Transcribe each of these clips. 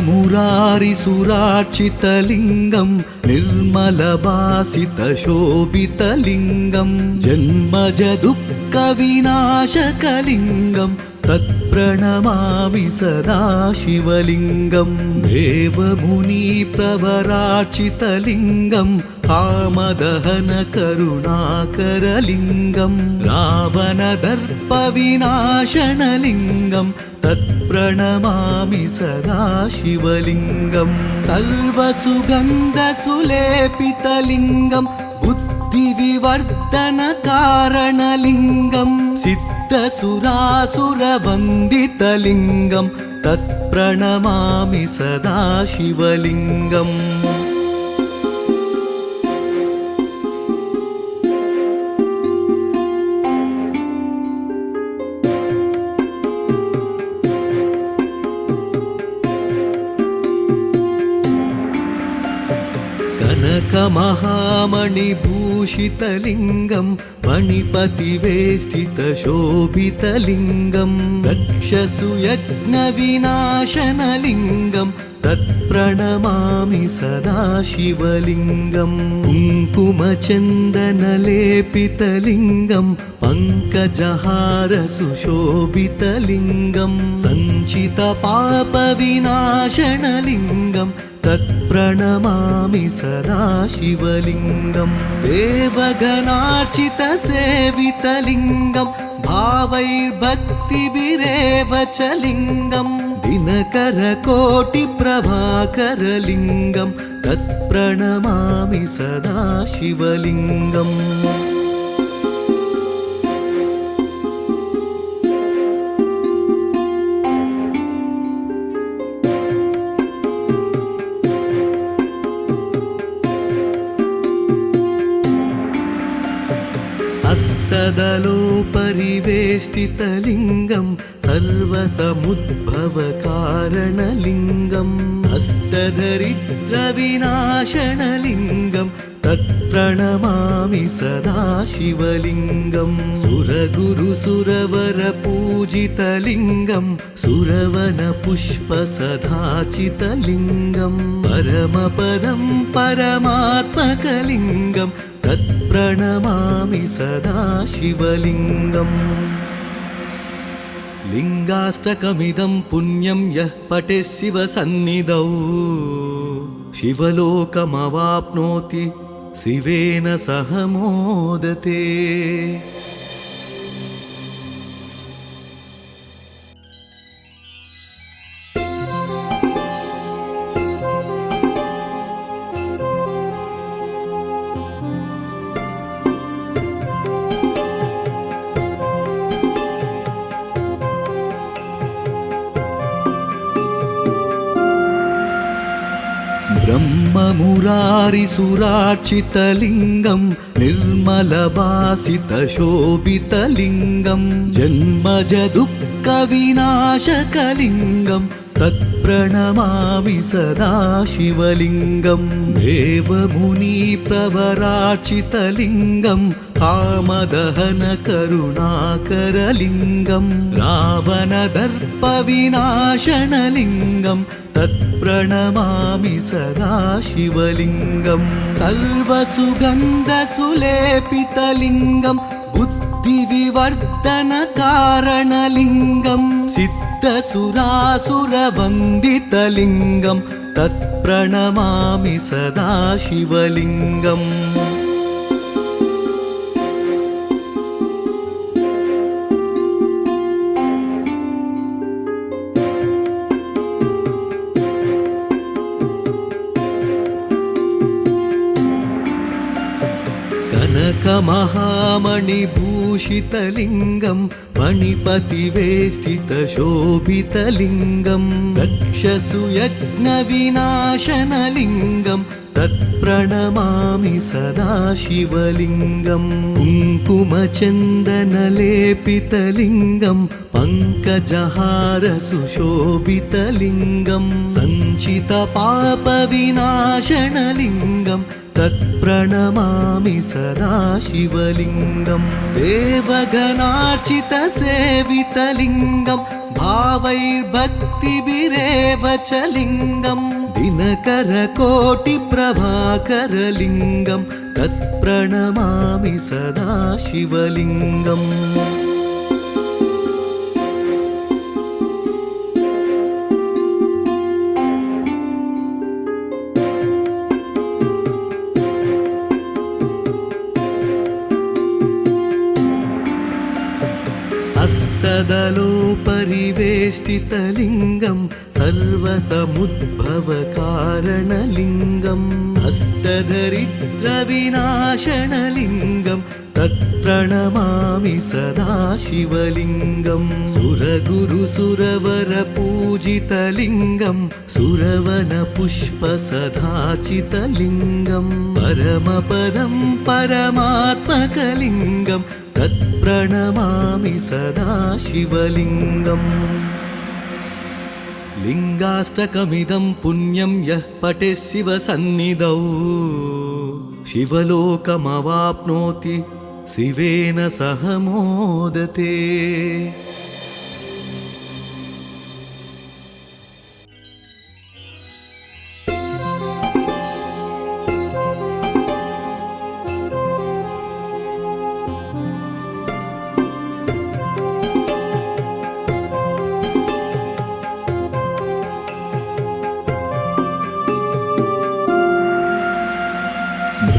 ब्रह्ममुरारिसुरार्चितलिङ्गं निर्मलभासितशोभितलिङ्गं जन्मजदुःखविनाशकलिङ्गं तत्प्रणमामि सदा शिवलिङ्गं देवमुनिप्रवरार्चितलिङ्गं कामदहनकरुणाकरलिङ्गं रावणदर्पविनाशनलिङ्गं तत्प्रणमामि सदा शिवलिङ्गं सर्वसुगन्धसुलेपितलिङ्गं बुद्धिविवर्धनकारणलिङ्गं सिद्धसुरासुरवन्दितलिङ्गं तत्प्रणमामि सदा शिवलिङ्गम् कनकमहामणिभूषितलिङ्गं मणिपतिवेष्टितशोभितलिङ्गं दक्षसुयज्ञविनाशनलिङ्गं तत्प्रणमामि सदा शिवलिङ्गं कुङ्कुमचन्दनलेपितलिङ्गं पङ्कजहारसुशोभितलिङ्गं सञ्चितपापविनाशनलिङ्गं तत्प्रणमामि सदा शिवलिङ्गं देवगणार्चितसेवितलिङ्गं भावैर्भक्तिभिरेव च लिङ्गं दिनकरकोटिप्रभाकरलिङ्गं तत्प्रणमामि सदा शिवलिङ्गम् हस्तदलोपरिवेष्टितलिङ्गं सर्वसमुद्भवकारणलिङ्गम् हस्तधरिद्रविनाशनलिङ्गं तत्प्रणमामि सदा शिवलिङ्गं सुरगुरुसुरवरपूजितलिङ्गं सुरवनपुष्पसदाचितलिङ्गं परमपदं परमात्मकलिङ्गं तत्प्रणमामि सदा शिवलिङ्गम् लिङ्गाष्टकमिदं पुण्यं यः पठेत् शिवसन्निधौ शिवलोकमवाप्नोति शिवेन सह मोदते। ब्रह्ममुरारिसुरार्चितलिङ्गं निर्मलभासितशोभितलिङ्गं जन्मजदुःखविनाशकलिङ्गं तत्प्रणमामि सदा शिवलिङ्गं देवमुनिप्रवरार्चितलिङ्गं कामदहनकरुणाकरलिङ्गं रावणदर्पविनाशनलिङ्गं तत्प्रणमामि सदा शिवलिङ्गं सर्वसुगन्धसुलेपितलिङ्गं बुद्धिविवर्धनकारणलिङ्गं सिद्धसुरासुरवन्दितलिङ्गं तत्प्रणमामि सदा शिवलिङ्गम् कनकमहामणिभूषितलिङ्गं मणिपतिवेष्टितशोभितलिङ्गं दक्षसुयज्ञविनाशनलिङ्गं तत्प्रणमामि सदा शिवलिङ्गं कुङ्कुमचन्दनलेपितलिङ्गं पङ्कजहारसुशोभितलिङ्गं सञ्चितपापविनाशनलिङ्गं तत्प्रणमामि सदा शिवलिङ्गं देवगणार्चितसेवितलिङ्गं भावैर्भक्तिभिरेव च लिङ्गं दिनकरकोटिप्रभाकरलिङ्गं तत्प्रणमामि सदा शिवलिङ्गम् हस्तदलोपरिवेष्टितलिङ्गं सर्वसमुद्भवकारणलिङ्गम् हस्तधरिद्रविनाशनलिङ्गं तत्प्रणमामि सदा शिवलिङ्गं सुरगुरुसुरवरपूजितलिङ्गं सुरवनपुष्पसदाचितलिङ्गं परमपदं परमात्मकलिङ्गं तत्प्रणमामि सदा शिवलिङ्गम् लिङ्गाष्टकमिदं पुण्यं यः पठेत् शिवसन्निधौ शिवलोकमवाप्नोति शिवेन सह मोदते।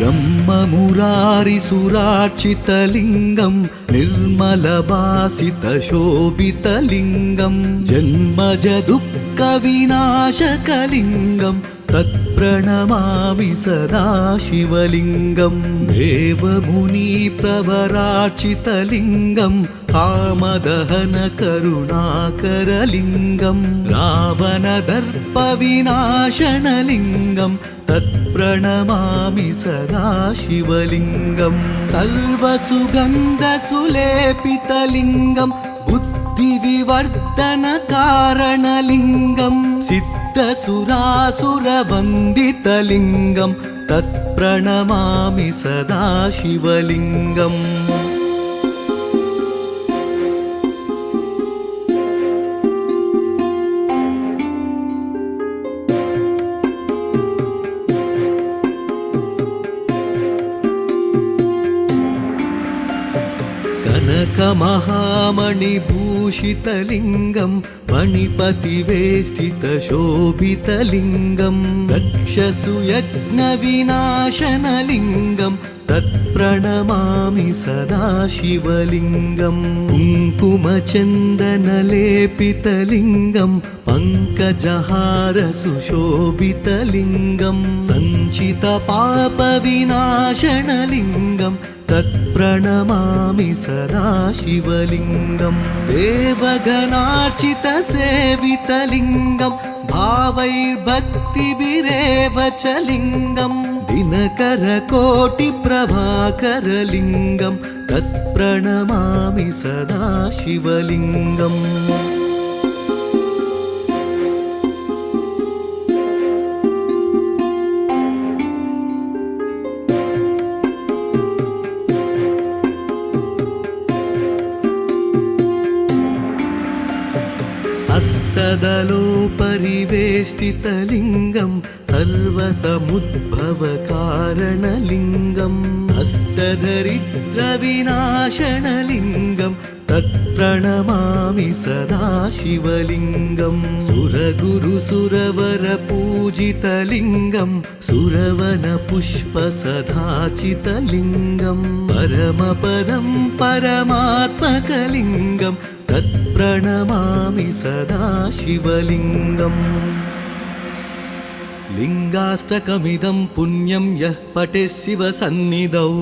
ब्रह्ममुरारिसुरार्चितलिङ्गं निर्मलभासितशोभितलिङ्गं जन्मजदुःखविनाशकलिङ्गं तत्प्रणमामि सदा शिवलिङ्गं देवमुनिप्रवरार्चितलिङ्गं कामदहनकरुणाकरलिङ्गं रावणदर्पविनाशनलिङ्गं तत्प्रणमामि सदा शिवलिङ्गं सर्वसुगन्धसुलेपितलिङ्गं बुद्धिविवर्धनकारणलिङ्गं सिद्धसुरासुरवन्दितलिङ्गं तत्प्रणमामि सदा शिवलिङ्गम् कनकमहामणिभूषितलिङ्गं मणिपतिवेष्टितशोभितलिङ्गं दक्षसुयज्ञविनाशनलिङ्गं तत्प्रणमामि सदा शिवलिङ्गं कुङ्कुमचन्दनलेपितलिङ्गं पङ्कजहारसुशोभितलिङ्गं सञ्चितपापविनाशनलिङ्गं तत्प्रणमामि सदा शिवलिङ्गं देवगणार्चितसेवितलिङ्गं भावैर्भक्तिभिरेव च लिङ्गं दिनकरकोटिप्रभाकरलिङ्गं तत्प्रणमामि सदा शिवलिङ्गम् हस्तदलोपरिवेष्टितलिङ्गं सर्वसमुद्भवकारणलिङ्गं हस्तधरिद्रविनाशनलिङ्गं तत्प्रणमामि सदा शिवलिङ्गं सुरगुरुसुरवरपूजितलिङ्गं सुरवनपुष्पसदाचितलिङ्गं परमपदं परमात्मकलिङ्गं तत्प्रणमामि सदा शिवलिङ्गम् लिङ्गाष्टकमिदं पुण्यं यः पठेत् शिवसन्निधौ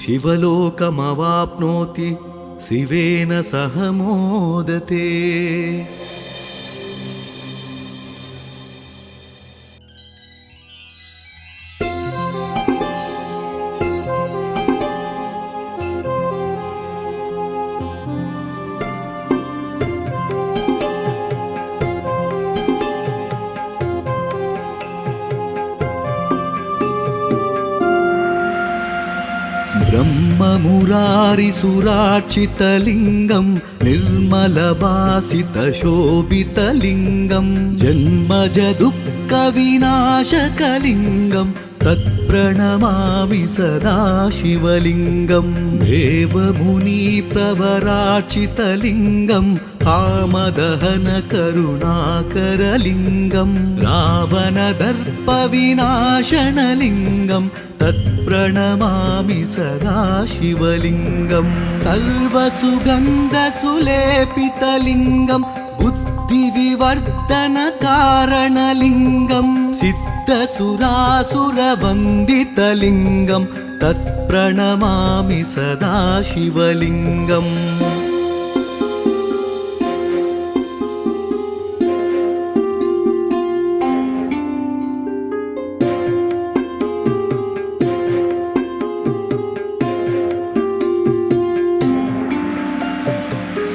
शिवलोकमवाप्नोति शिवेन सह मोदते। ब्रह्ममुरारिसुरार्चितलिङ्गं निर्मलभासितशोभितलिङ्गं जन्मजदुःखविनाशकलिङ्गं तत्प्रणमामि सदा शिवलिङ्गं देवमुनिप्रवरार्चितलिङ्गं कामदहनकरुणाकरलिङ्गं रावणदर्पविनाशनलिङ्गं तत्प्रणमामि सदा शिवलिङ्गं सर्वसुगन्धसुलेपितलिङ्गं बुद्धिविवर्धनकारणलिङ्गं सिद्धसुरासुरवन्दितलिङ्गं तत्प्रणमामि सदा शिवलिङ्गम्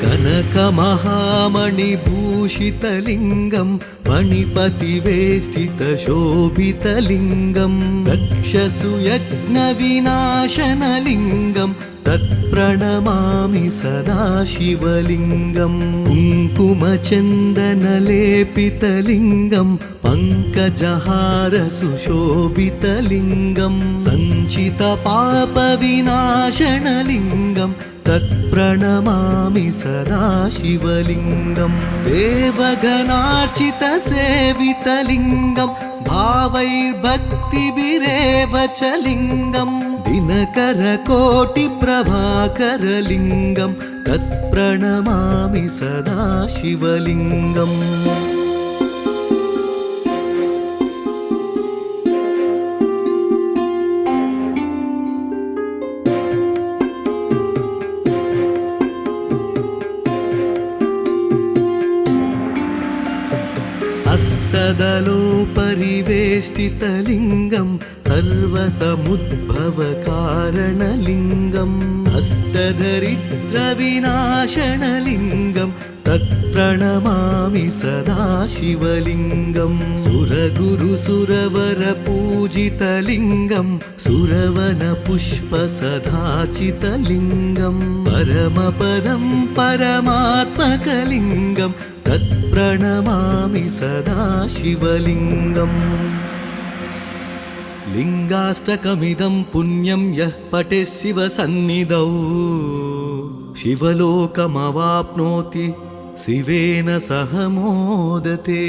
कनकमहामणिभूषितलिङ्गं मणिपतिवेष्टितशोभितलिङ्गं दक्षसुयज्ञविनाशनलिङ्गं तत्प्रणमामि सदा शिवलिङ्गं कुङ्कुमचन्दनलेपितलिङ्गं पङ्कजहारसुशोभितलिङ्गं सञ्चितपापविनाशनलिङ्गं तत्प्रणमामि सदा शिवलिङ्गं देवगणार्चितसेवितलिङ्गं भावैर्भक्तिभिरेव च लिङ्गं दिनकरकोटिप्रभाकरलिङ्गं तत्प्रणमामि सदा शिवलिङ्गम् हस्तदलोपरिवेष्टितलिङ्गं सर्वसमुद्भवकारणलिङ्गं हस्तधरिद्रविनाशनलिङ्गं तत्प्रणमामि सदा शिवलिङ्गं सुरगुरुसुरवरपूजितलिङ्गं सुरवनपुष्पसदाचितलिङ्गं परमपदं परमात्मकलिङ्गं तत्प्रणमामि सदा शिवलिङ्गम् लिङ्गाष्टकमिदं पुण्यं यः पठेत् शिवसन्निधौ शिवलोकमवाप्नोति शिवेन सह मोदते।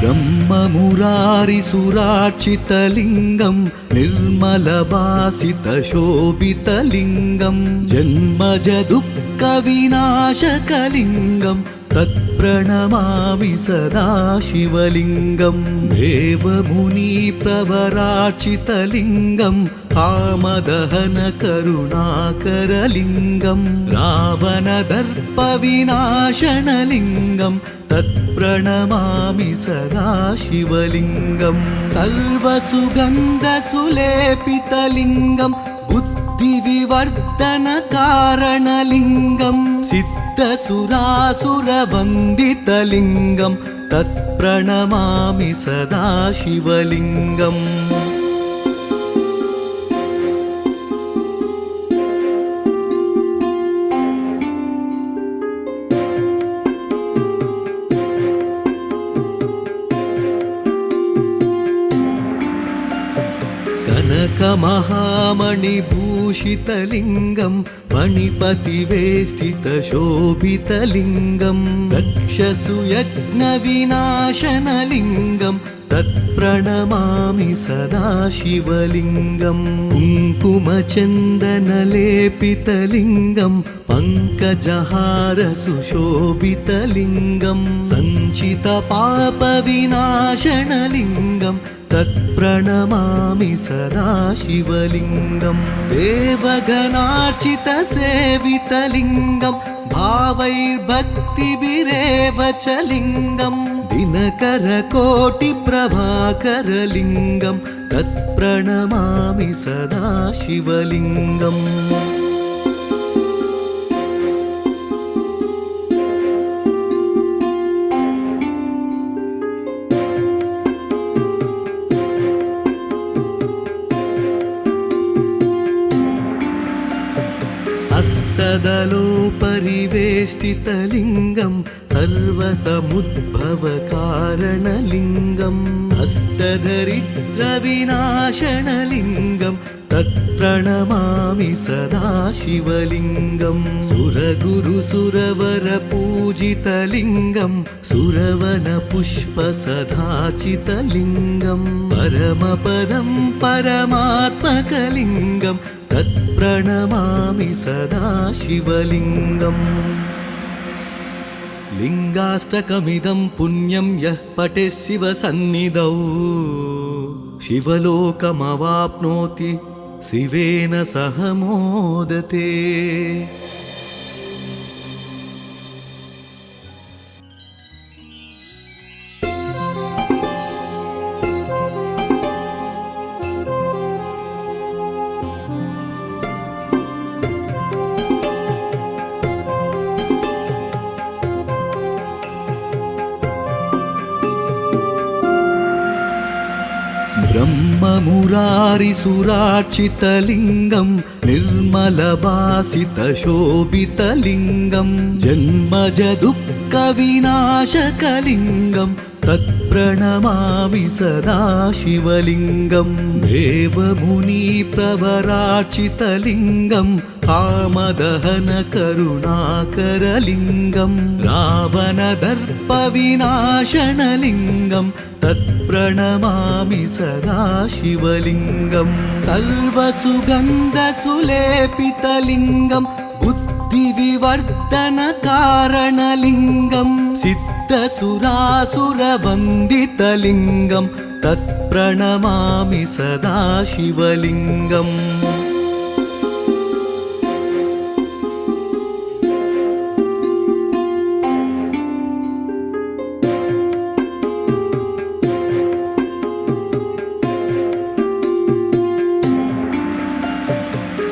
ब्रह्ममुरारिसुरार्चितलिङ्गं निर्मलभासितशोभितलिङ्गं जन्मजदुःखविनाशकलिङ्गं तत्प्रणमामि सदा शिवलिङ्गं देवमुनिप्रवरार्चितलिङ्गं कामदहनकरुणाकरलिङ्गं रावणदर्पविनाशनलिङ्गं तत्प्रणमामि सदा शिवलिङ्गं सर्वसुगन्धसुलेपितलिङ्गं बुद्धिविवर्धनकारणलिङ्गं सिद्धसुरासुरवन्दितलिङ्गं तत्प्रणमामि सदा शिवलिङ्गम् कनकमहामणिभूषितलिङ्गं मणिपतिवेष्टितशोभितलिङ्गं दक्षसुयज्ञविनाशनलिङ्गं तत्प्रणमामि सदा शिवलिङ्गम् कुङ्कुमचन्दनलेपितलिङ्गं पङ्कजहारसुशोभितलिङ्गं सञ्चितपापविनाशनलिङ्गं तत्प्रणमामि सदा शिवलिङ्गम् देवगणार्चितसेवितलिङ्गं भावैर्भक्तिभिरेव च लिङ्गम् दिनकरकोटिप्रभाकरलिङ्गं तत्प्रणमामि सदा शिवलिङ्गम् हस्तदलोपरिवेष्टितलिङ्गं सर्वसमुद्भवकारणलिङ्गम् हस्तधरिद्रविनाशनलिङ्गं तत्प्रणमामि सदा शिवलिङ्गम् सुरगुरुसुरवरपूजितलिङ्गं सुरवनपुष्पसदाचितलिङ्गं परमपदं परमात्मकलिङ्गं तत्प्रणमामि सदा शिवलिङ्गम् लिङ्गाष्टकमिदं पुण्यं यः पठेत् शिवसन्निधौ शिवलोकमवाप्नोति शिवेन सह मोदते। ब्रह्ममुरारिसुरार्चितलिङ्गं निर्मलभासितशोभितलिङ्गं जन्मजदुःखविनाशकलिङ्गं तत्प्रणमामि सदा शिवलिङ्गं देवमुनिप्रवरार्चितलिङ्गं कामदहनकरुणाकरलिङ्गं रावणदर्पविनाशनलिङ्गं तत्प्रणमामि सदा शिवलिङ्गम् सर्वसुगन्धसुलेपितलिङ्गं बुद्धिविवर्धनकारणलिङ्गं सिद्धसुरासुरवन्दितलिङ्गं तत्प्रणमामि सदा शिवलिङ्गम्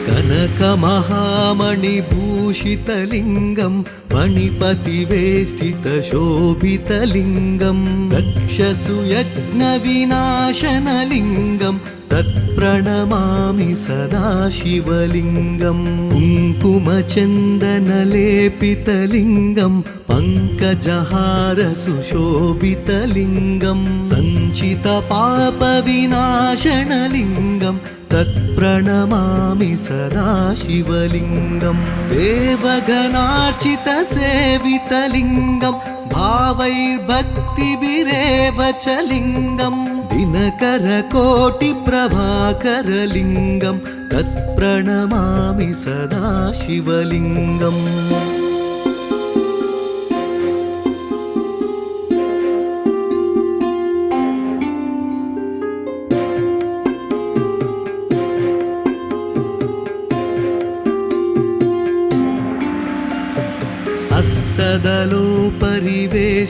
कनकमहामणिभूषितलिङ्गं मणिपतिवेष्टितशोभितलिङ्गं दक्षसुयज्ञविनाशनलिङ्गं तत्प्रणमामि सदा शिवलिङ्गं कुङ्कुमचन्दनलेपितलिङ्गं पङ्कजहारसुशोभितलिङ्गं सञ्चितपापविनाशनलिङ्गं तत्प्रणमामि सदा शिवलिङ्गम् देवगणार्चितसेवितलिङ्गं भावैर्भक्तिभिरेव च लिङ्गम् दिनकरकोटिप्रभाकरलिङ्गं तत्प्रणमामि सदा शिवलिङ्गम्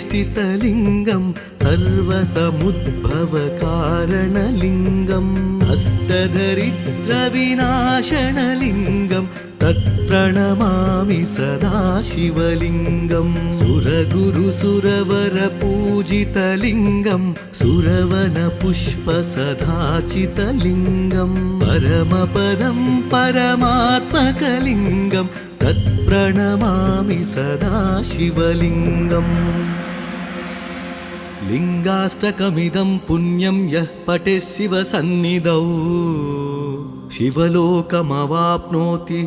हस्तदलोपरिवेष्टितलिङ्गं सर्वसमुद्भवकारणलिङ्गं हस्तधरिद्रविनाशनलिङ्गं तत्प्रणमामि सदा शिवलिङ्गं सुरगुरुसुरवरपूजितलिङ्गं सुरवनपुष्पसदाचितलिङ्गं परमपदं परमात्मकलिङ्गं तत्प्रणमामि सदा शिवलिङ्गम् लिङ्गाष्टकमिदं पुण्यं यः पठेत् शिवसन्निधौ शिवलोकमवाप्नोति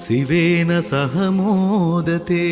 शिवेन सह मोदते।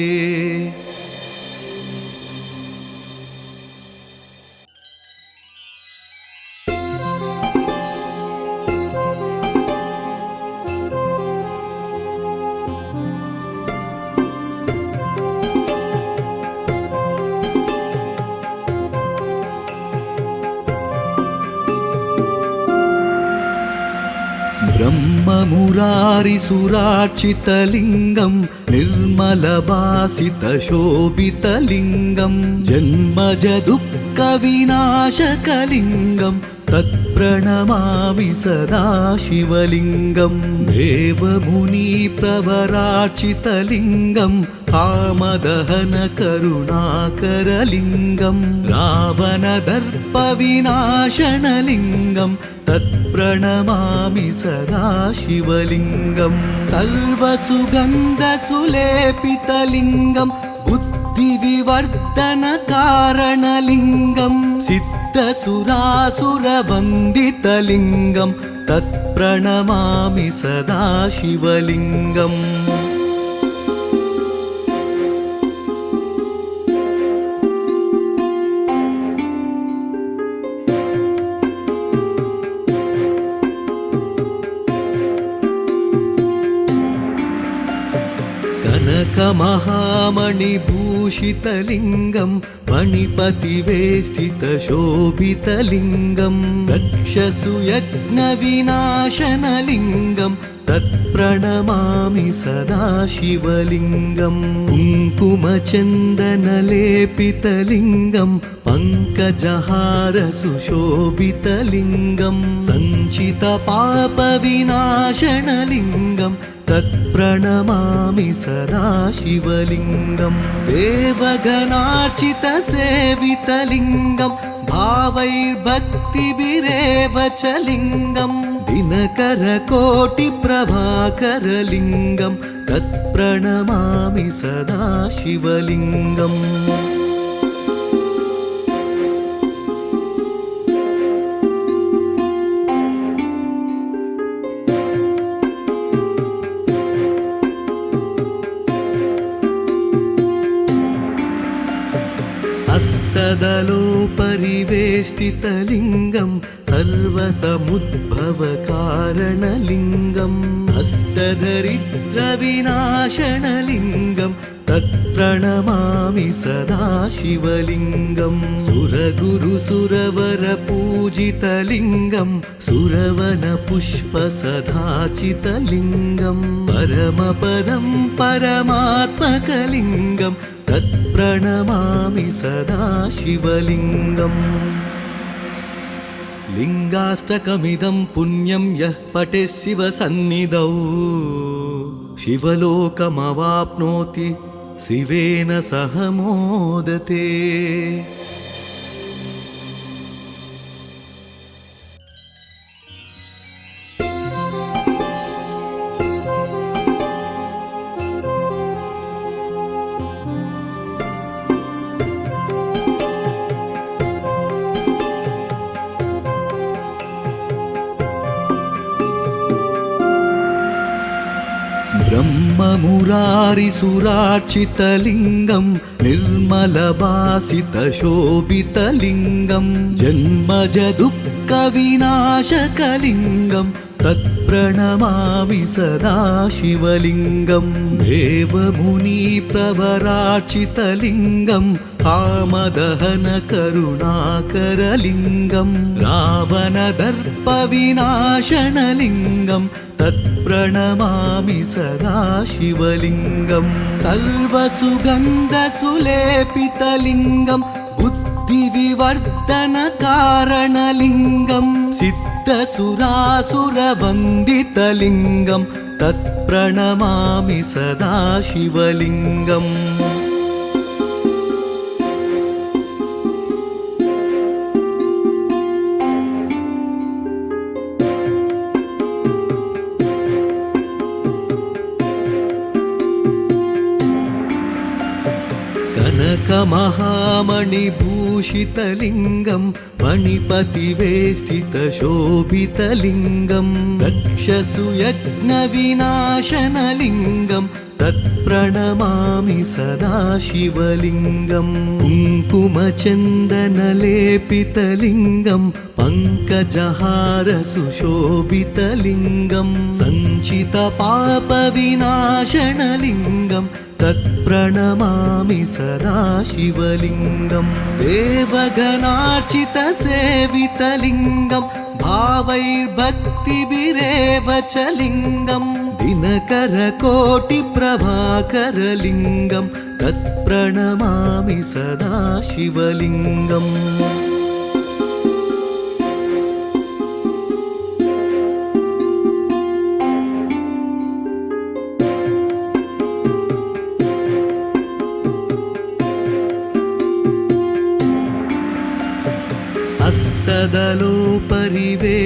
ब्रह्ममुरारिसुरार्चितलिङ्गं निर्मलभासितशोभितलिङ्गं जन्मजदुःखविनाशकलिङ्गं तत्प्रणमामि सदा शिवलिङ्गं देवमुनिप्रवरार्चितलिङ्गं कामदहनकरुणाकरलिङ्गं रावणदर्पविनाशनलिङ्गं तत्प्रणमामि सदा शिवलिङ्गं सर्वसुगन्धसुलेपितलिङ्गं बुद्धिविवर्धनकारणलिङ्गं सिद्धसुरासुरवन्दितलिङ्गं तत्प्रणमामि सदा शिवलिङ्गम् कनकमहामणिभूषितलिङ्गं मणिपतिवेष्टितशोभितलिङ्गं दक्षसुयज्ञविनाशनलिङ्गं तत्प्रणमामि सदा शिवलिङ्गं कुङ्कुमचन्दनलेपितलिङ्गं पङ्कजहारसुशोभितलिङ्गं सञ्चितपापविनाशनलिङ्गं तत्प्रणमामि सदा शिवलिङ्गं देवगणार्चितसेवितलिङ्गं भावैर्भक्तिभिरेव च लिङ्गं दिनकरकोटिप्रभाकरलिङ्गं तत्प्रणमामि सदा शिवलिङ्गम् हस्तदलोपरिवेष्टितलिङ्गं सर्वसमुद्भवकारणलिङ्गम् हस्तधरिद्रविनाशनलिङ्गं तत्प्रणमामि सदा शिवलिङ्गं सुरगुरुसुरवरपूजितलिङ्गं सुरवनपुष्पसदाचितलिङ्गं परमपदं परमात्मकलिङ्गं तत्प्रणमामि सदा शिवलिङ्गम् लिङ्गाष्टकमिदं पुण्यं यः पठेत् शिवसन्निधौ शिवलोकमवाप्नोति शिवेन सह मोदते। ब्रह्ममुरारिसुरार्चितलिङ्गं निर्मलभासितशोभितलिङ्गं जन्मजदुःखविनाशकलिङ्गं तत्प्रणमामि सदा शिवलिङ्गं देवमुनिप्रवरार्चितलिङ्गं कामदहनकरुणाकरलिङ्गं रावणदर्पविनाशनलिङ्गं तत्प्रणमामि सदा शिवलिङ्गं सर्वसुगन्धसुलेपितलिङ्गं बुद्धिविवर्धनकारणलिङ्गं सिद्धसुरासुरवन्दितलिङ्गं तत्प्रणमामि सदा शिवलिङ्गम् कनकमहामणिभूषितलिङ्गं मणिपतिवेष्टितशोभितलिङ्गं दक्षसुयज्ञविनाशनलिङ्गं तत्प्रणमामि सदा शिवलिङ्गं कुङ्कुमचन्दनलेपितलिङ्गं पङ्कजहारसुशोभितलिङ्गं सञ्चितपापविनाशनलिङ्गं तत्प्रणमामि सदा शिवलिङ्गं देवगणार्चितसेवितलिङ्गं भावैर्भक्तिभिरेव च लिङ्गं दिनकरकोटिप्रभाकरलिङ्गं तत्प्रणमामि सदा शिवलिङ्गम्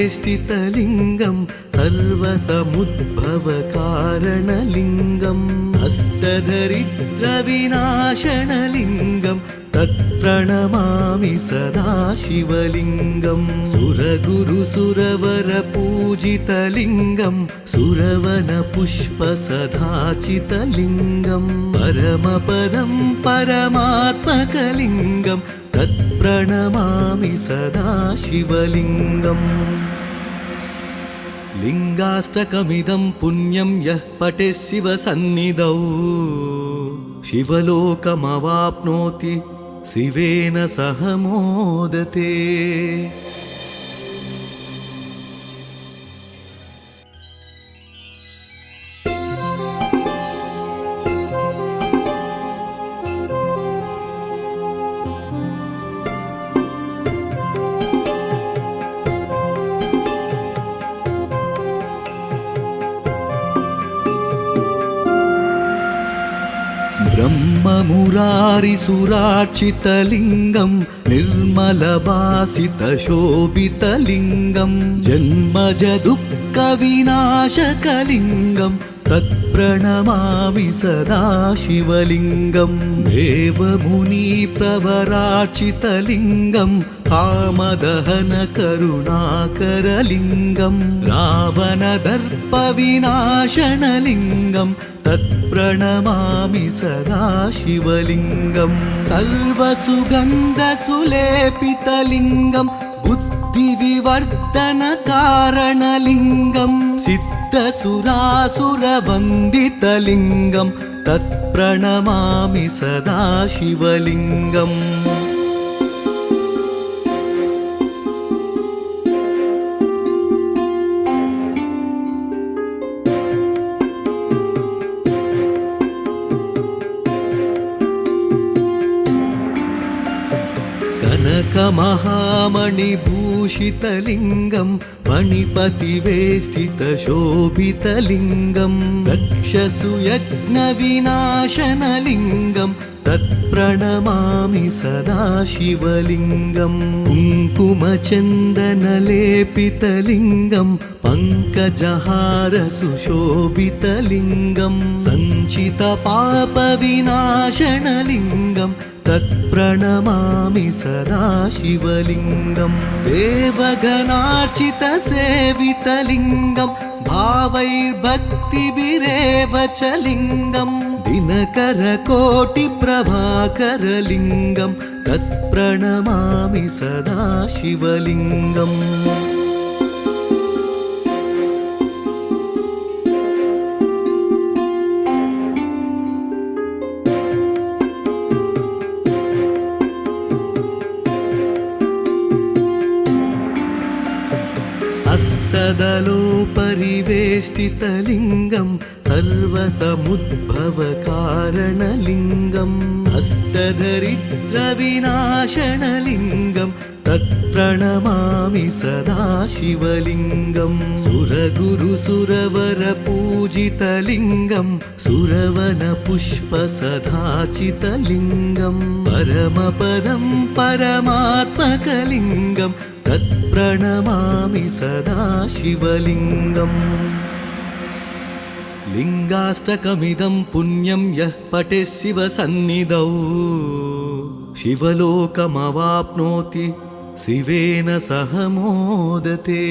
हस्तदलोपरिवेष्टितलिङ्गं सर्वसमुद्भवकारणलिङ्गम् हस्तधरिद्रविनाशनलिङ्गं तत्प्रणमामि सदा शिवलिङ्गं सुरगुरुसुरवरपूजितलिङ्गं सुरवनपुष्पसदाचितलिङ्गं परमपदं परमात्मकलिङ्गं तत्प्रणमामि सदा शिवलिङ्गम् लिङ्गाष्टकमिदं पुण्यं यः पठेत् शिवसन्निधौ शिवलोकमवाप्नोति शिवेन सह मोदते। ब्रह्ममुरारिसुरार्चितलिङ्गं निर्मलभासितशोभितलिङ्गं जन्मजदुःखविनाशकलिङ्गं तत्प्रणमामि सदा शिवलिङ्गं देवमुनिप्रवरार्चितलिङ्गं कामदहनकरुणाकरलिङ्गं रावणदर्पविनाशनलिङ्गं तत्प्रणमामि सदा शिवलिङ्गं सर्वसुगन्धसुलेपितलिङ्गं बुद्धिविवर्धनकारणलिङ्गं सिद्धसुरासुरवन्दितलिङ्गं तत्प्रणमामि सदा शिवलिङ्गम् कनकमहामणिभूषितलिङ्गं मणिपतिवेष्टितशोभितलिङ्गं दक्षसुयज्ञविनाशनलिङ्गं तत्प्रणमामि सदा शिवलिङ्गं कुङ्कुमचन्दनलेपितलिङ्गं पङ्कजहारसुशोभितलिङ्गं सञ्चितपापविनाशनलिङ्गं तत्प्रणमामि सदा शिवलिङ्गं देवगणार्चितसेवितलिङ्गं भावैर्भक्तिभिरेव च लिङ्गं दिनकरकोटिप्रभाकरलिङ्गं तत्प्रणमामि सदा शिवलिङ्गम् हस्तदलोपरिवेष्टितलिङ्गं सर्वसमुद्भवकारणलिङ्गं हस्तधरिद्रविनाशनलिङ्गं तत्प्रणमामि सदा शिवलिङ्गं सुरगुरुसुरवरपूजितलिङ्गं सुरवनपुष्पसदाचितलिङ्गं परमपदं परमात्मकलिङ्गं तत्प्रणमामि सदा शिवलिङ्गम् लिङ्गाष्टकमिदं पुण्यं यः पठेत् शिवसन्निधौ शिवलोकमवाप्नोति शिवेन सह मोदते।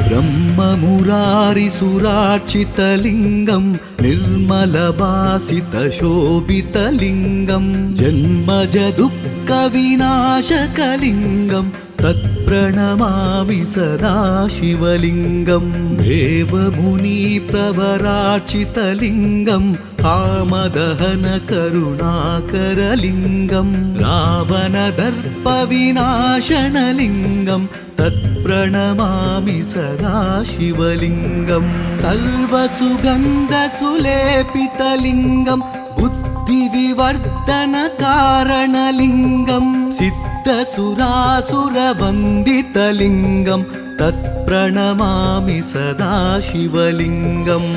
ब्रह्ममुरारिसुरार्चितलिङ्गं निर्मलभासितशोभितलिङ्गं जन्मजदुःखविनाशकलिङ्गं तत्प्रणमामि सदा शिवलिङ्गं देवमुनिप्रवरार्चितलिङ्गं कामदहनकरुणाकरलिङ्गं रावणदर्पविनाशनलिङ्गं तत्प्रणमामि सदा शिवलिङ्गं सर्वसुगन्धसुलेपितलिङ्गं बुद्धिविवर्धनकारणलिङ्गं सिद्धसुरासुरवन्दितलिङ्गं तत्प्रणमामि सदा शिवलिङ्गम्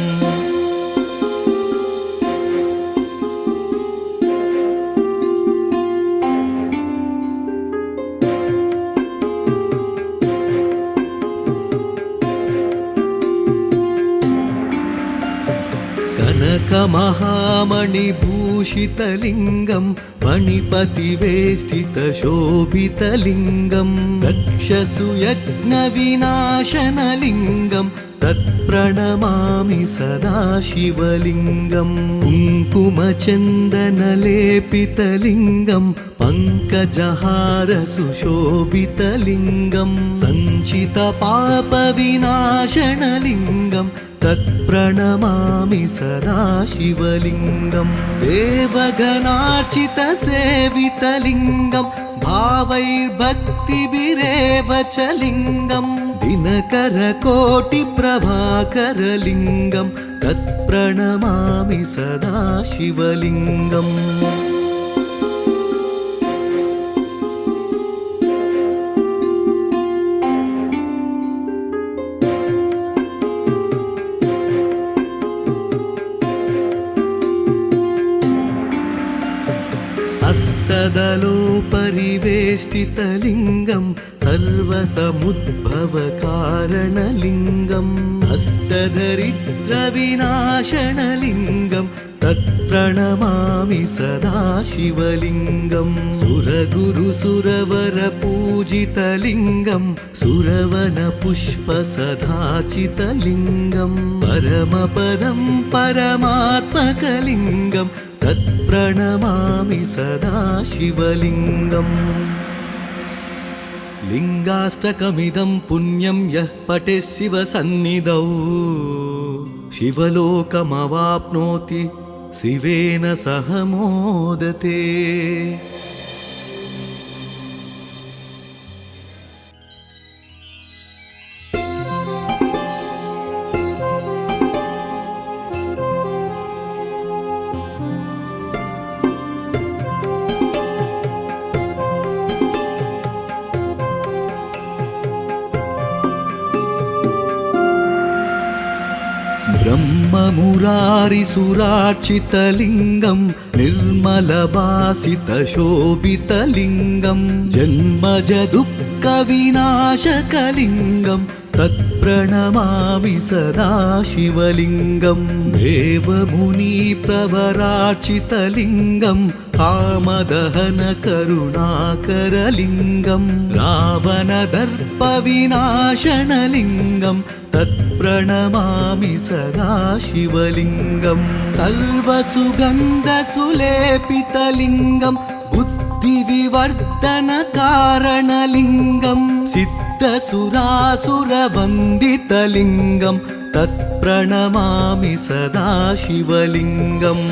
कनकमहामणिभूषितलिङ्गं मणिपतिवेष्टितशोभितलिङ्गं दक्षसुयज्ञविनाशनलिङ्गं तत्प्रणमामि सदा शिवलिङ्गं कुङ्कुमचन्दनलेपितलिङ्गं पङ्कजहारसुशोभितलिङ्गं सञ्चितपापविनाशनलिङ्गं तत्प्रणमामि सदा शिवलिङ्गं देवगणार्चितसेवितलिङ्गं भावैर्भक्तिभिरेव च लिङ्गं दिनकरकोटिप्रभाकरलिङ्गं तत्प्रणमामि सदा शिवलिङ्गम् अष्टदलोपरिवेष्टितलिङ्गं सर्वसमुद्भवकारणलिङ्गम् अष्टदरिद्रविनाशनलिङ्गं तत्प्रणमामि सदा शिवलिङ्गं सुरगुरुसुरवरपूजितलिङ्गं सुरवनपुष्पसदाचितलिङ्गं परमपदं परमात्मकलिङ्गं तत्प्रणमामि सदा शिवलिङ्गम् लिङ्गाष्टकमिदं पुण्यं यः पठेत् शिवसन्निधौ शिवलोकमवाप्नोति शिवेन सह मोदते। ब्रह्ममुरारिसुरार्चितलिङ्गं निर्मलभासितशोभितलिङ्गं जन्मजदुःखविनाशकलिङ्गं तत्प्रणमामि सदा शिवलिङ्गं देवमुनिप्रवरार्चितलिङ्गं कामदहनकरुणाकरलिङ्गं रावणदर्पविनाशनलिङ्गं तत्प्रणमामि सदा शिवलिङ्गं सर्वसुगन्धसुलेपितलिङ्गं बुद्धिविवर्धनकारणलिङ्गं सिद्धसुरासुरवन्दितलिङ्गं तत्प्रणमामि सदा शिवलिङ्गम्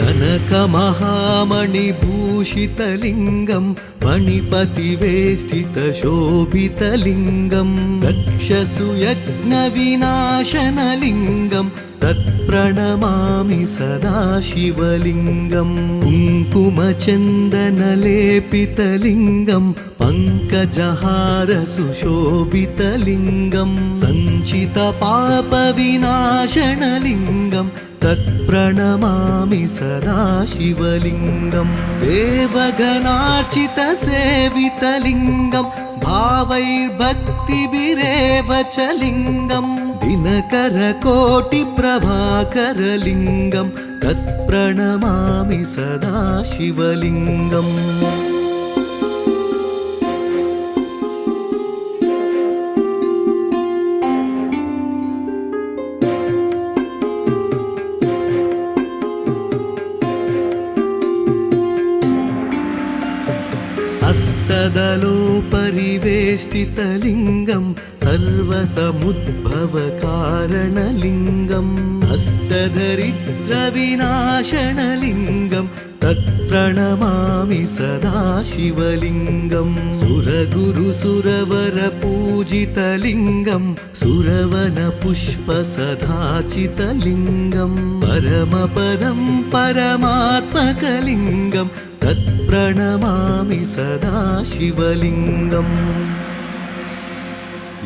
कनकमहामणिभूषितलिङ्गं मणिपतिवेष्टितशोभितलिङ्गं दक्षसुयज्ञविनाशनलिङ्गं तत्प्रणमामि सदा शिवलिङ्गं कुङ्कुमचन्दनलेपितलिङ्गं पङ्कजहारसुशोभितलिङ्गं सञ्चितपापविनाशनलिङ्गं तत्प्रणमामि सदा शिवलिङ्गं देवगणार्चितसेवितलिङ्गं भावैर्भक्तिभिरेव च लिङ्गं दिनकरकोटिप्रभाकरलिङ्गं तत्प्रणमामि सदा शिवलिङ्गम् हस्तदलोपरिवेष्टितलिङ्गं सर्वसमुद्भवकारणलिङ्गम् हस्तधरिद्रविनाशनलिङ्गं तत्प्रणमामि सदा शिवलिङ्गं सुरगुरुसुरवरपूजितलिङ्गं सुरवनपुष्पसदाचितलिङ्गं परमपदं परमात्मकलिङ्गं तत्प्रणमामि सदा शिवलिङ्गम्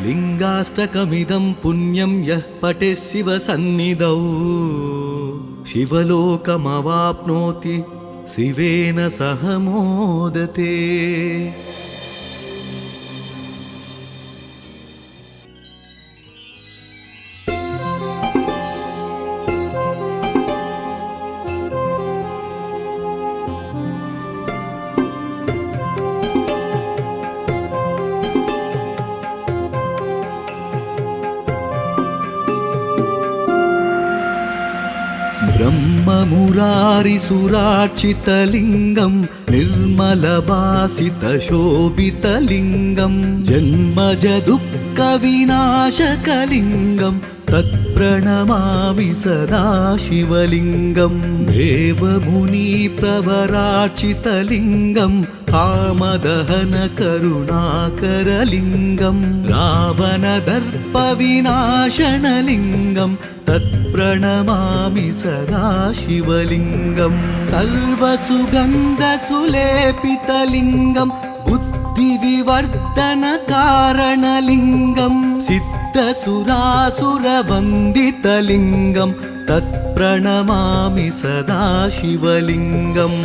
लिङ्गाष्टकमिदं पुण्यं यः पठेत् शिवसन्निधौ शिवलोकमवाप्नोति शिवेन सह मोदते। ब्रह्ममुरारिसुरार्चितलिङ्गं निर्मलभासितशोभितलिङ्गं जन्मजदुःखविनाशकलिङ्गं तत्प्रणमामि सदा शिवलिङ्गं देवमुनिप्रवरार्चितलिङ्गं कामदहनकरुणाकरलिङ्गं रावणदर्पविनाशनलिङ्गं तत्प्रणमामि सदा शिवलिङ्गं सर्वसुगन्धसुलेपितलिङ्गं बुद्धिविवर्धनकारणलिङ्गं सिद्धसुरासुरवन्दितलिङ्गं तत्प्रणमामि सदा शिवलिङ्गम्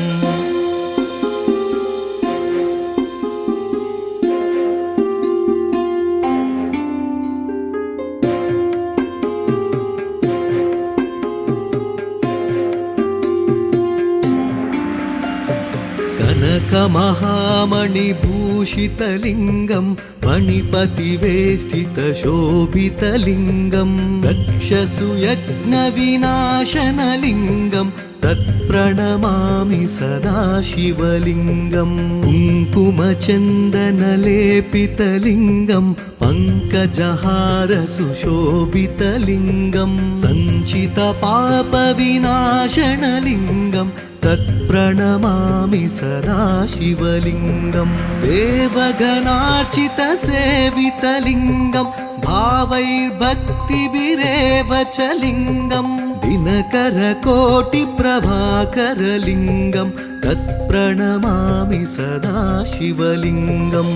कनकमहामणिभूषितलिङ्गं मणिपतिवेष्टितशोभितलिङ्गं दक्षसुयज्ञविनाशनलिङ्गं तत्प्रणमामि सदा शिवलिङ्गं कुङ्कुमचन्दनलेपितलिङ्गं पङ्कजहारसुशोभितलिङ्गं सञ्चितपापविनाशनलिङ्गं तत्प्रणमामि सदा शिवलिङ्गं देवगणार्चितसेवितलिङ्गं भावैर्भक्तिभिरेव च लिङ्गं दिनकरकोटिप्रभाकरलिङ्गं तत्प्रणमामि सदा शिवलिङ्गम्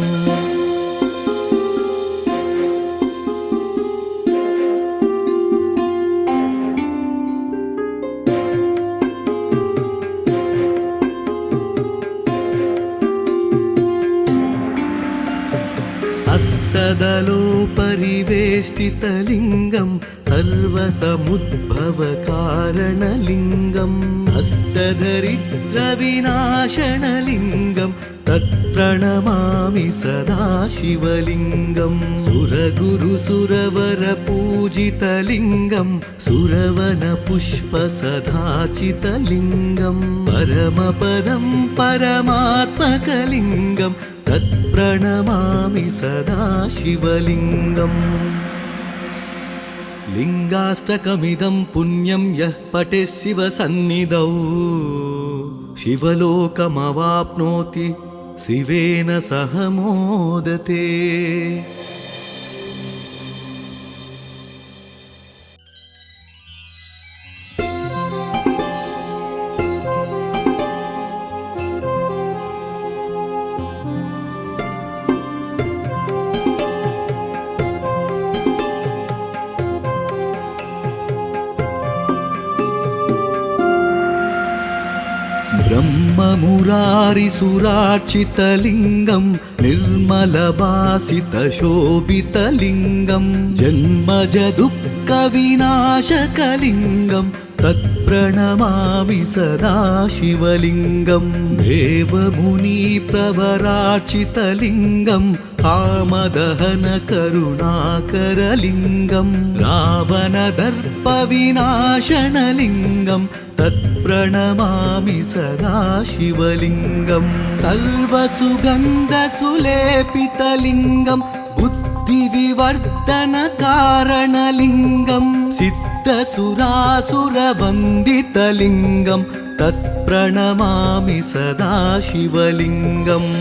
हस्तदलोपरिवेष्टितलिङ्गं सर्वसमुद्भवकारणलिङ्गं हस्तधरिद्रविनाशनलिङ्गं तत्प्रणमामि सदा शिवलिङ्गं सुरगुरुसुरवरपूजितलिङ्गं सुरवनपुष्पसदाचितलिङ्गं परमपदं परमात्मकलिङ्गं तत्प्रणमामि सदा शिवलिङ्गम् लिङ्गाष्टकमिदं पुण्यं यः पठेत् शिवसन्निधौ शिवलोकमवाप्नोति शिवेन सह मोदते। ब्रह्ममुरारिसुरार्चितलिङ्गं निर्मलभासितशोभितलिङ्गं जन्मजदुःखविनाशकलिङ्गं तत्प्रणमामि सदा शिवलिङ्गं देवमुनिप्रवरार्चितलिङ्गं कामदहनकरुणाकरलिङ्गं रावणदर्पविनाशनलिङ्गं तत्प्रणमामि सदा शिवलिङ्गं सर्वसुगन्धसुलेपितलिङ्गं बुद्धिविवर्धनकारणलिङ्गं सिद्धसुरासुरवन्दितलिङ्गं तत्प्रणमामि सदा शिवलिङ्गम्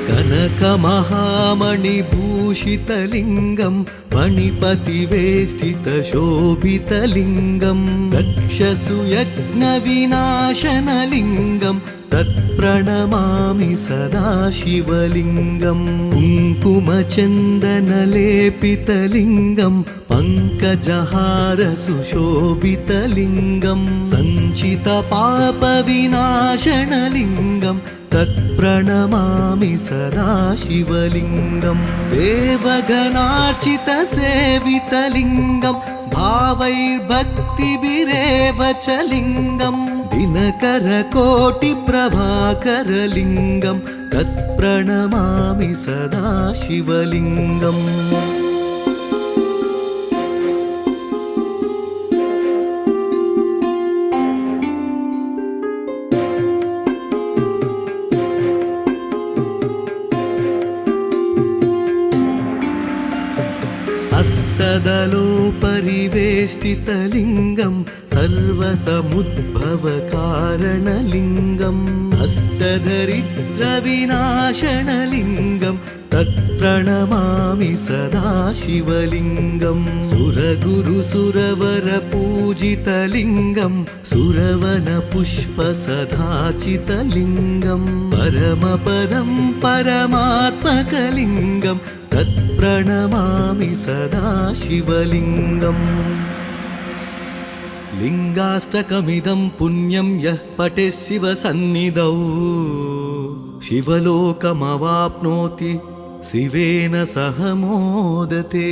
कनकमहामणिभूषितलिङ्गं मणिपतिवेष्टितशोभितलिङ्गं दक्षसुयज्ञविनाशनलिङ्गं तत्प्रणमामि सदा शिवलिङ्गं कुङ्कुमचन्दनलेपितलिङ्गं पङ्कजहारसुशोभितलिङ्गं सञ्चितपापविनाशनलिङ्गं तत्प्रणमामि सदा शिवलिङ्गं देवगणार्चितसेवितलिङ्गं भावैर्भक्तिभिरेव च लिङ्गं दिनकरकोटिप्रभाकरलिङ्गं तत्प्रणमामि सदा शिवलिङ्गम् हस्तदलोपरिवेष्टितलिङ्गं सर्वसमुद्भवकारणलिङ्गम् हस्तदरिद्रविनाशनलिङ्गं तत्प्रणमामि सदा शिवलिङ्गं सुरगुरुसुरवरपूजितलिङ्गं सुरवनपुष्पसदाचितलिङ्गं परमपदं परमात्मकलिङ्गं तत्प्रणमामि सदा शिवलिङ्गम् लिङ्गाष्टकमिदं पुण्यं यः पठेत् शिवसन्निधौ शिवलोकमवाप्नोति शिवेन सह मोदते।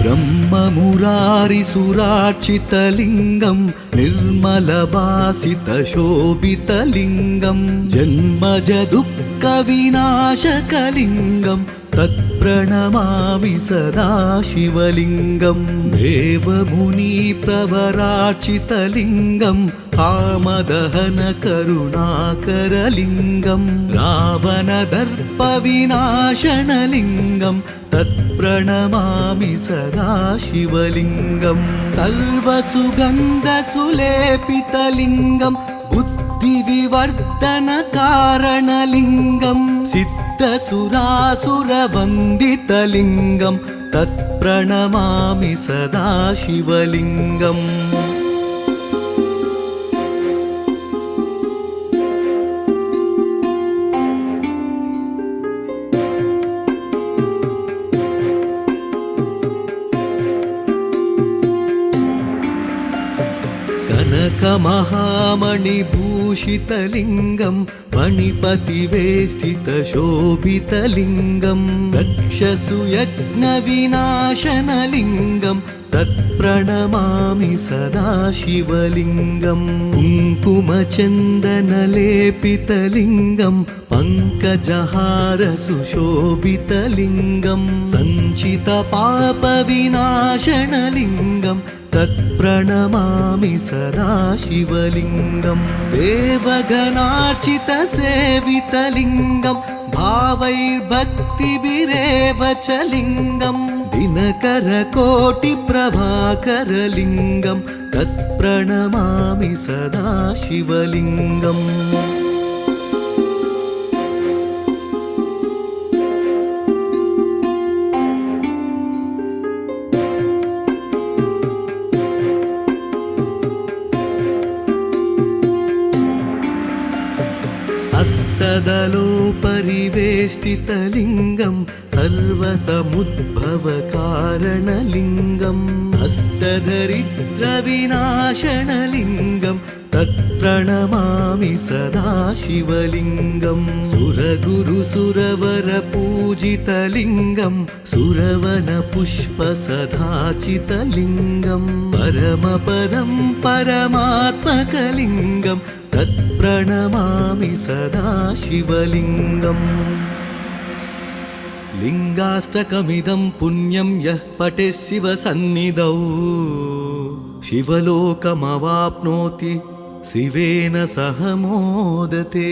ब्रह्ममुरारिसुरार्चितलिङ्गं निर्मलभासितशोभितलिङ्गं जन्मजदुःखविनाशकलिङ्गं तत्प्रणमामि सदा शिवलिङ्गं देवमुनिप्रवरार्चितलिङ्गं कामदहनकरुणाकरलिङ्गं रावणदर्पविनाशनलिङ्गं तत्प्रणमामि सदा शिवलिङ्गं सर्वसुगन्धसुलेपितलिङ्गं बुद्धिविवर्धनकारणलिङ्गं सिद्धसुरासुरवन्दितलिङ्गं तत्प्रणमामि सदा शिवलिङ्गम् कनकमहामणिभूषितलिङ्गं मणिपतिवेष्टितशोभितलिङ्गं दक्षसुयज्ञविनाशनलिङ्गं तत्प्रणमामि सदा शिवलिङ्गं कुङ्कुमचन्दनलेपितलिङ्गं पङ्कजहारसुशोभितलिङ्गं सञ्चितपापविनाशनलिङ्गं तत्प्रणमामि सदा शिवलिङ्गं देवगणार्चितसेवितलिङ्गं भावैर्भक्तिभिरेव च लिङ्गं दिनकरकोटिप्रभाकरलिङ्गं तत्प्रणमामि सदा शिवलिङ्गम् हस्तदलोपरिवेष्टितलिङ्गं सर्वसमुद्भवकारणलिङ्गम् हस्तधरिद्रविनाशनलिङ्गं तत्प्रणमामि सदा शिवलिङ्गं सुरगुरुसुरवरपूजितलिङ्गं सुरवनपुष्पसदाचितलिङ्गं परमपदं परमात्मकलिङ्गं तत्प्रणमामि सदा शिवलिङ्गम् लिङ्गाष्टकमिदं पुण्यं यः पठेत् शिवसन्निधौ शिवलोकमवाप्नोति शिवेन सह मोदते।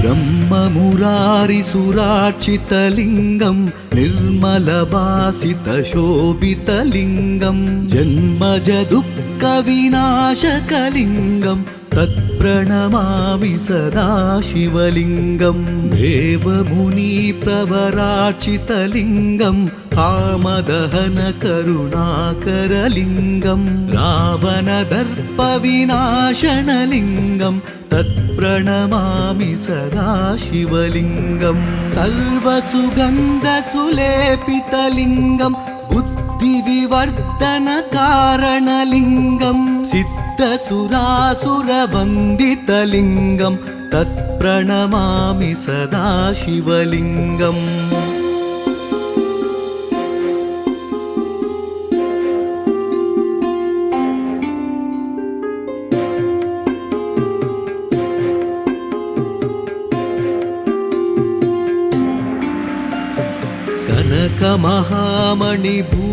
ब्रह्ममुरारिसुरार्चितलिङ्गं निर्मलभासितशोभितलिङ्गं जन्मजदुःखविनाशकलिङ्गं तत्प्रणमामि सदा शिवलिङ्गं देवमुनिप्रवरार्चितलिङ्गं कामदहनकरुणाकरलिङ्गं रावणदर्पविनाशनलिङ्गं तत्प्रणमामि सदा शिवलिङ्गं सर्वसुगन्धसुलेपितलिङ्गं बुद्धिविवर्धनकारणलिङ्गं सिद्धसुरासुरवन्दितलिङ्गं तत्प्रणमामि सदा शिवलिङ्गम्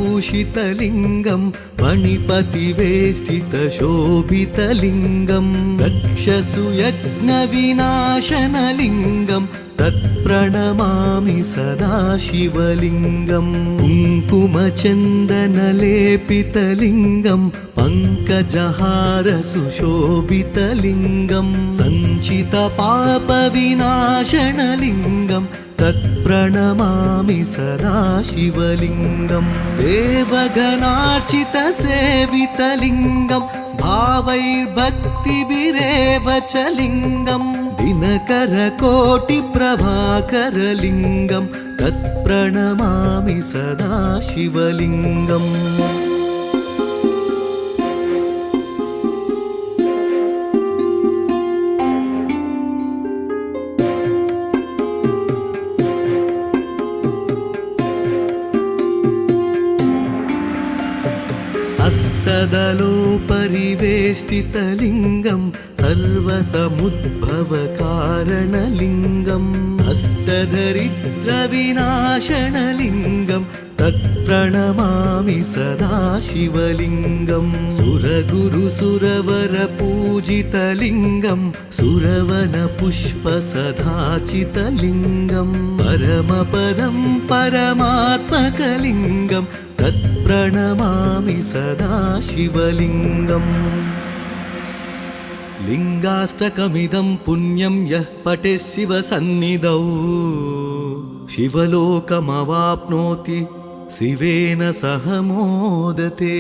कनकमहामणिभूषितलिङ्गं मणिपतिवेष्टितशोभितलिङ्गं दक्षसुयज्ञविनाशनलिङ्गं तत्प्रणमामि सदा शिवलिङ्गं कुङ्कुमचन्दनलेपितलिङ्गं पङ्कजहारसुशोभितलिङ्गं सञ्चितपापविनाशनलिङ्गं तत्प्रणमामि सदा शिवलिङ्गं देवगणार्चितसेवितलिङ्गं भावैर्भक्तिभिरेव च लिङ्गं दिनकरकोटिप्रभाकरलिङ्गं तत्प्रणमामि सदा शिवलिङ्गम् हस्तदलोपरिवेष्टितलिङ्गं सर्वसमुद्भवकारणलिङ्गं हस्तधरिद्रविनाशनलिङ्गं तत्प्रणमामि सदा शिवलिङ्गं सुरगुरुसुरवरपूजितलिङ्गं सुरवनपुष्पसदाचितलिङ्गं परमपदं परमात्मकलिङ्गं तत्प्रणमामि सदा शिवलिङ्गम् लिङ्गाष्टकमिदं पुण्यं यः पठेत् शिवसन्निधौ शिवलोकमवाप्नोति शिवेन सह मोदते।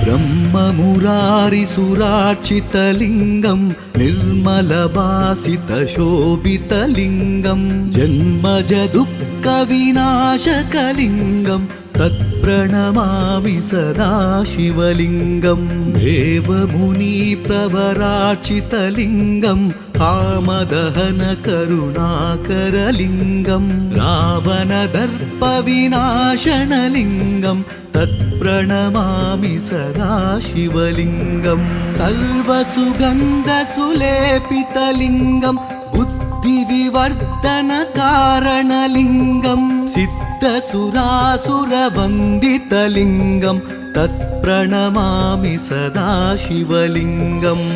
ब्रह्ममुरारिसुरार्चितलिङ्गं निर्मलभासितशोभितलिङ्गं जन्मजदुःखविनाशकलिङ्गं तत्प्रणमामि सदा शिवलिङ्गं देवमुनिप्रवरार्चितलिङ्गं कामदहनकरुणाकरलिङ्गं रावणदर्पविनाशनलिङ्गं तत्प्रणमामि सदा शिवलिङ्गं सर्वसुगन्धसुलेपितलिङ्गं बुद्धिविवर्धनकारणलिङ्गं सिद्धसुरासुरवन्दितलिङ्गं तत्प्रणमामि सदा शिवलिङ्गम्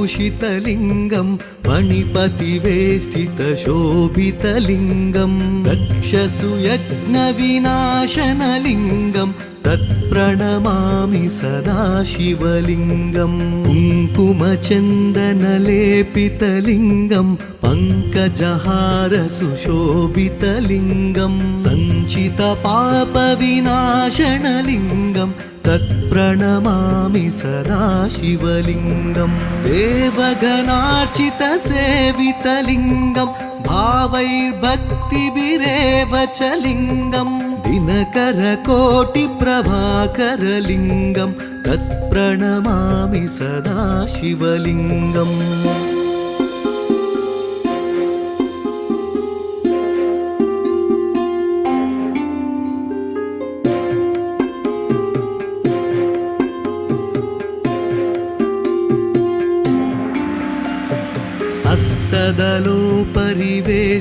कनकमहामणिभूषितलिङ्गं मणिपतिवेष्टितशोभितलिङ्गं दक्षसुयज्ञविनाशनलिङ्गं तत्प्रणमामि सदा शिवलिङ्गं कुङ्कुमचन्दनलेपितलिङ्गं पङ्कजहारसुशोभितलिङ्गं सञ्चितपापविनाशनलिङ्गं तत्प्रणमामि सदा शिवलिङ्गं देवगणार्चितसेवितलिङ्गं भावैर्भक्तिभिरेव च लिङ्गं दिनकरकोटिप्रभाकरलिङ्गं तत्प्रणमामि सदा शिवलिङ्गम्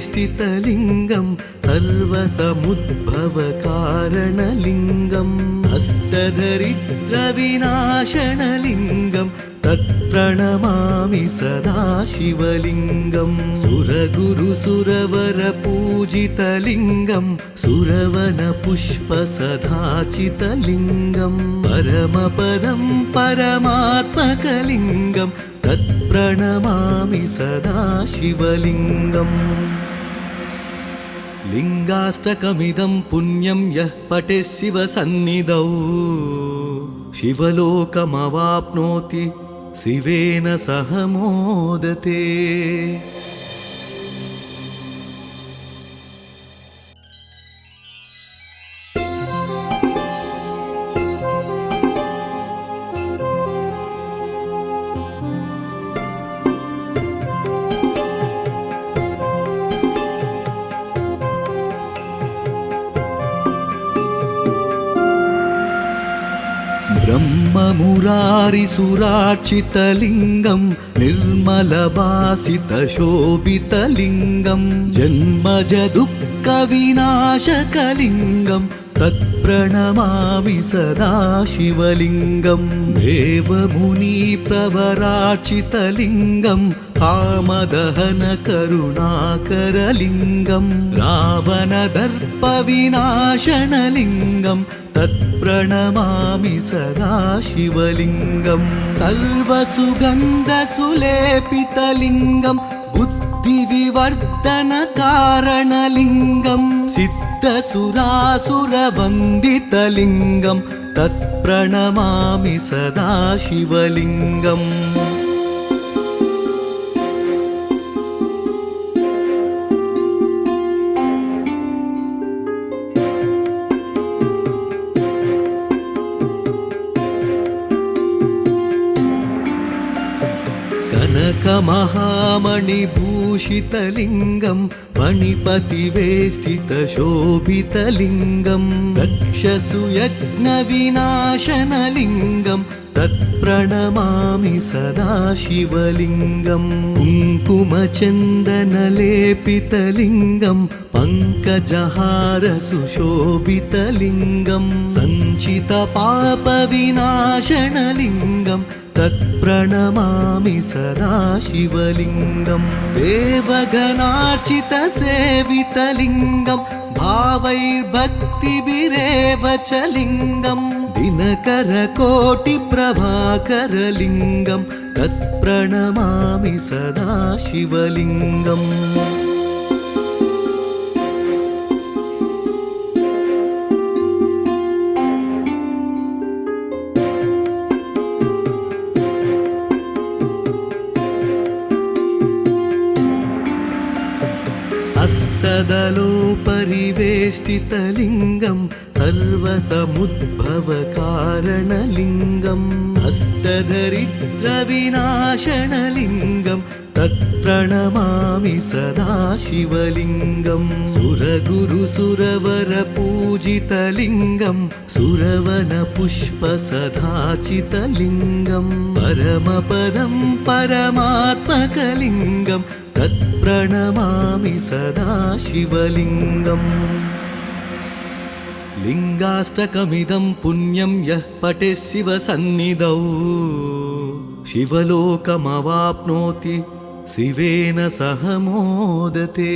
हस्तदलोपरिवेष्टितलिङ्गं सर्वसमुद्भवकारणलिङ्गं हस्तधरित्रविनाशनलिङ्गं तत्प्रणमामि सदा शिवलिङ्गं सुरगुरुसुरवरपूजितलिङ्गं सुरवनपुष्पसदाचितलिङ्गं परमपदं परमात्मकलिङ्गं तत्प्रणमामि सदा शिवलिङ्गम् लिङ्गाष्टकमिदं पुण्यं यः पठेत् शिवसन्निधौ शिवलोकमवाप्नोति शिवेन सह मोदते। ब्रह्ममुरारिसुरार्चितलिङ्गं निर्मलभासितशोभितलिङ्गं जन्मजदुःखविनाशकलिङ्गं तत्प्रणमामि सदा शिवलिङ्गं देवमुनिप्रवरार्चितलिङ्गं कामदहनकरुणाकरलिङ्गं रावणदर्पविनाशनलिङ्गं तत्प्रणमामि सदा शिवलिङ्गं सर्वसुगन्धसुलेपितलिङ्गं बुद्धिविवर्धनकारणलिङ्गं सिद्धसुरासुरवन्दितलिङ्गं तत्प्रणमामि सदा शिवलिङ्गम् कनकमहामणिभूषितलिङ्गं मणिपतिवेष्टितशोभितलिङ्गं दक्षसुयज्ञविनाशनलिङ्गं तत्प्रणमामि सदा शिवलिङ्गं कुङ्कुमचन्दनलेपितलिङ्गं पङ्कजहारसुशोभितलिङ्गं सञ्चितपापविनाशनलिङ्गं तत्प्रणमामि सदा शिवलिङ्गं देवगणार्चितसेवितलिङ्गं भावैर्भक्तिभिरेव च लिङ्गम् दिनकरकोटिप्रभाकरलिङ्गं तत्प्रणमामि सदा शिवलिङ्गम् हस्तदलोपरिवेष्टितलिङ्गं सर्वसमुद्भवकारणलिङ्गम् हस्तधरिद्रविनाशनलिङ्गं तत्प्रणमामि सदा शिवलिङ्गम् सुरगुरुसुरवरपूजितलिङ्गं सुरवनपुष्पसदाचितलिङ्गं परमपदं परमात्मकलिङ्गं तत्प्रणमामि सदा शिवलिङ्गम् लिङ्गाष्टकमिदं पुण्यं यः पठेत् शिवसन्निधौ शिवलोकमवाप्नोति शिवेन सह मोदते।